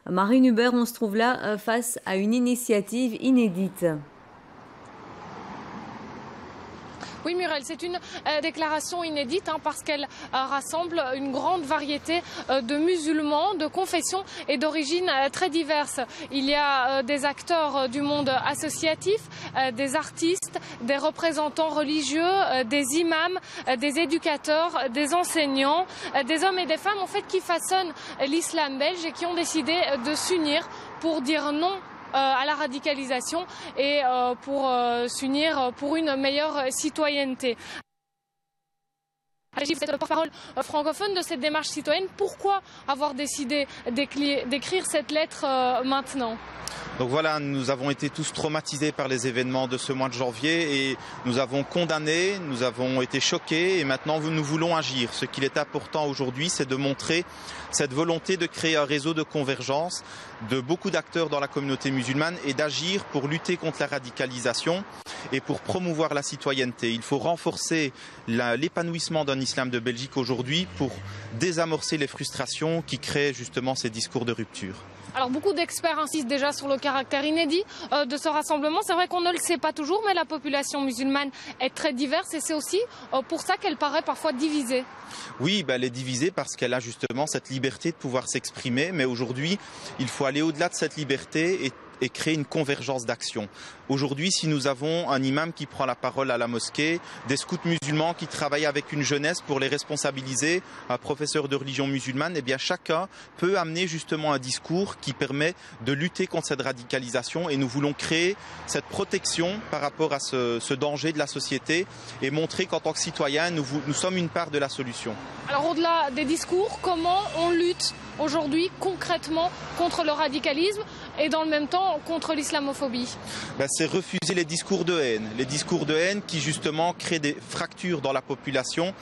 Marine Hubert, on se trouve là face à une initiative inédite. Oui Muriel, c'est une déclaration inédite parce qu'elle rassemble une grande variété de musulmans, de confessions et d'origines très diverses. Il y a des acteurs du monde associatif, des artistes, des représentants religieux, des imams, des éducateurs, des enseignants, des hommes et des femmes en fait qui façonnent l'islam belge et qui ont décidé de s'unir pour dire non à la radicalisation et pour s'unir pour une meilleure citoyenneté. Vous êtes le porte-parole francophone de cette démarche citoyenne. Pourquoi avoir décidé d'écrire cette lettre maintenant ? Donc voilà, nous avons été tous traumatisés par les événements de ce mois de janvier et nous avons condamné, nous avons été choqués et maintenant nous voulons agir. Ce qu'il est important aujourd'hui, c'est de montrer cette volonté de créer un réseau de convergence de beaucoup d'acteurs dans la communauté musulmane et d'agir pour lutter contre la radicalisation et pour promouvoir la citoyenneté. Il faut renforcer l'épanouissement d'un islam de Belgique aujourd'hui pour désamorcer les frustrations qui créent justement ces discours de rupture. Alors beaucoup d'experts insistent déjà sur le caractère inédit de ce rassemblement. C'est vrai qu'on ne le sait pas toujours, mais la population musulmane est très diverse et c'est aussi pour ça qu'elle paraît parfois divisée. Oui, elle est divisée parce qu'elle a justement cette liberté de pouvoir s'exprimer, mais aujourd'hui, il faut aller au-delà de cette liberté et créer une convergence d'action. Aujourd'hui, si nous avons un imam qui prend la parole à la mosquée, des scouts musulmans qui travaillent avec une jeunesse pour les responsabiliser, un professeur de religion musulmane, eh bien chacun peut amener justement un discours qui permet de lutter contre cette radicalisation et nous voulons créer cette protection par rapport à ce danger de la société et montrer qu'en tant que citoyens, nous sommes une part de la solution. Alors au-delà des discours, comment on lutte aujourd'hui concrètement contre le radicalisme et dans le même temps contre l'islamophobie? C'est refuser les discours de haine qui justement créent des fractures dans la population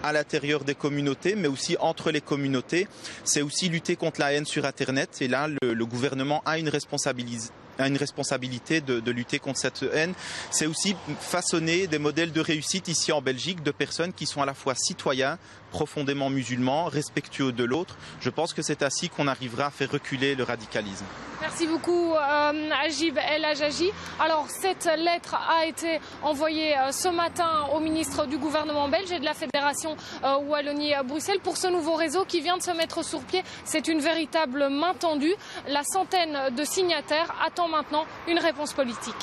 à l'intérieur des communautés, mais aussi entre les communautés. C'est aussi lutter contre la haine sur Internet et là le gouvernement a une responsabilité de lutter contre cette haine. C'est aussi façonner des modèles de réussite ici en Belgique de personnes qui sont à la fois citoyens, profondément musulmans, respectueux de l'autre. Je pense que c'est ainsi qu'on arrivera à faire reculer le radicalisme. Merci beaucoup Agib El Hajaji. Alors cette lettre a été envoyée ce matin au ministre du gouvernement belge et de la Fédération Wallonie-Bruxelles pour ce nouveau réseau qui vient de se mettre sur pied. C'est une véritable main tendue. La centaine de signataires attend maintenant une réponse politique.